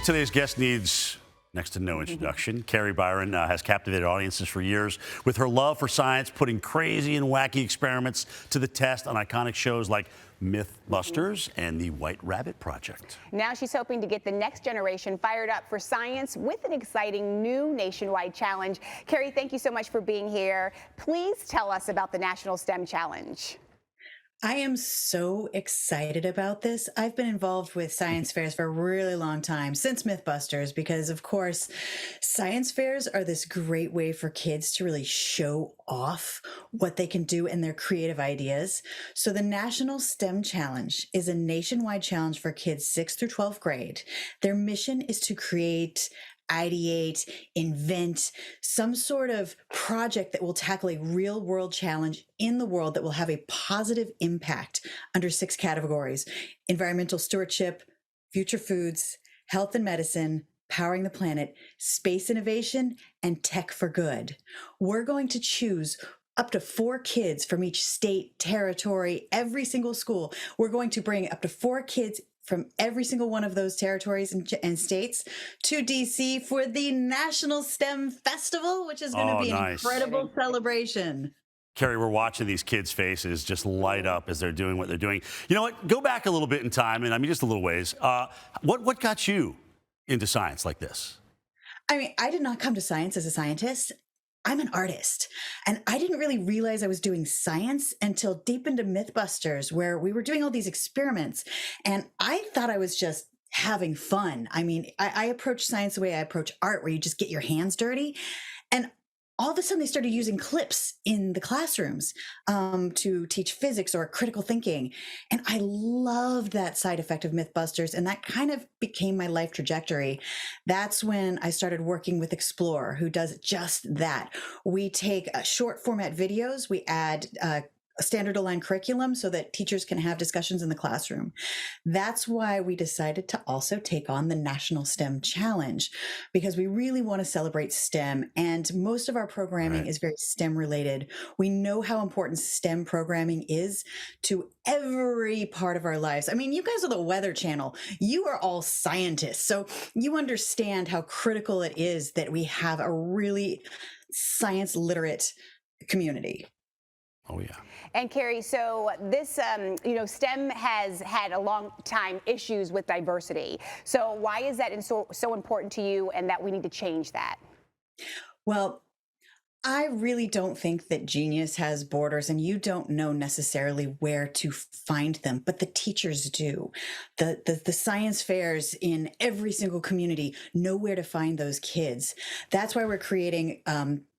today's guest needs next to no introduction. Kari Byron has captivated audiences for years with her love for science, putting crazy and wacky experiments to the test on iconic shows like Mythbusters and the White Rabbit Project. Now she's hoping to get the next generation fired up for science with an exciting new nationwide challenge. Kari, thank you so much for being here. Please tell us about the National STEM Challenge. I am so excited about this. I've been involved with science fairs for a really long time, since Mythbusters, because of course, science fairs are this great way for kids to really show off what they can do and their creative ideas. So the National STEM Challenge is a nationwide challenge for kids 6th through 12th grade. Their mission is to create, ideate, invent some sort of project that will tackle a real world challenge in the world that will have a positive impact under 6 categories: environmental stewardship, future foods, health and medicine, powering the planet, space innovation, and tech for good. We're going to choose up to 4 kids from each state, territory, every single school. We're going to bring up to 4 kids from every single one of those territories and states to DC for the National STEM Festival, which is going to be an incredible celebration. Kari, we're watching these kids' faces just light up as they're doing what they're doing. You know what? Go back a little bit in time, and I mean just a little ways. What got you into science like this? I mean, I did not come to science as a scientist. I'm an artist, and I didn't really realize I was doing science until deep into Mythbusters, where we were doing all these experiments, and I thought I was just having fun. I mean, I approach science the way I approach art, where you just get your hands dirty. And all of a sudden they started using clips in the classrooms to teach physics or critical thinking. And I loved that side effect of Mythbusters, and that kind of became my life trajectory. That's when I started working with EXPLR, who does just that. We take short format videos, we add a standard aligned curriculum so that teachers can have discussions in the classroom. That's why we decided to also take on the National STEM Challenge, because we really want to celebrate STEM, and most of our programming is very STEM related. We know how important STEM programming is to every part of our lives. I mean, you guys are the Weather Channel. You are all scientists, so you understand how critical it is that we have a really science literate community. Oh, yeah. And Kari, so this, STEM has had a long time issues with diversity. So why is that so important to you, and that we need to change that? Well, I really don't think that genius has borders, and you don't know necessarily where to find them, but the teachers do. The science fairs in every single community know where to find those kids. That's why we're creating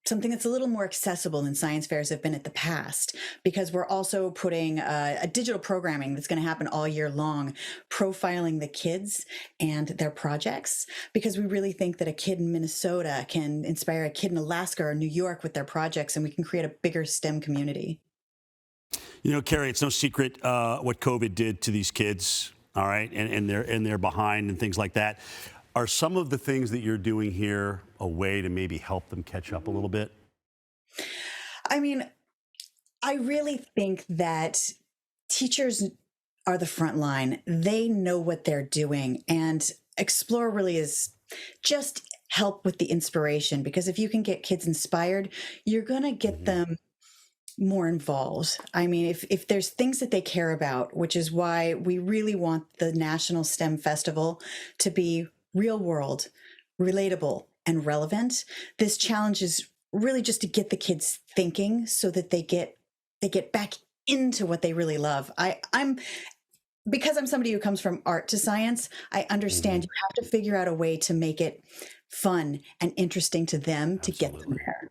something that's a little more accessible than science fairs have been at the past, because we're also putting a digital programming that's going to happen all year long, profiling the kids and their projects, because we really think that a kid in Minnesota can inspire a kid in Alaska or New York with their projects, and we can create a bigger STEM community. You know, Kari, it's no secret what COVID did to these kids, all right, and they're behind and things like that. Are some of the things that you're doing here a way to maybe help them catch up a little bit? I mean, I really think that teachers are the front line. They know what they're doing, and EXPLR really is just help with the inspiration, because if you can get kids inspired, you're going to get them more involved. I mean, if there's things that they care about, which is why we really want the National STEM Festival to be real world, relatable, and relevant. This challenge is really just to get the kids thinking so that they get back into what they really love. Because I'm somebody who comes from art to science, I understand you have to figure out a way to make it fun and interesting to them to get them there.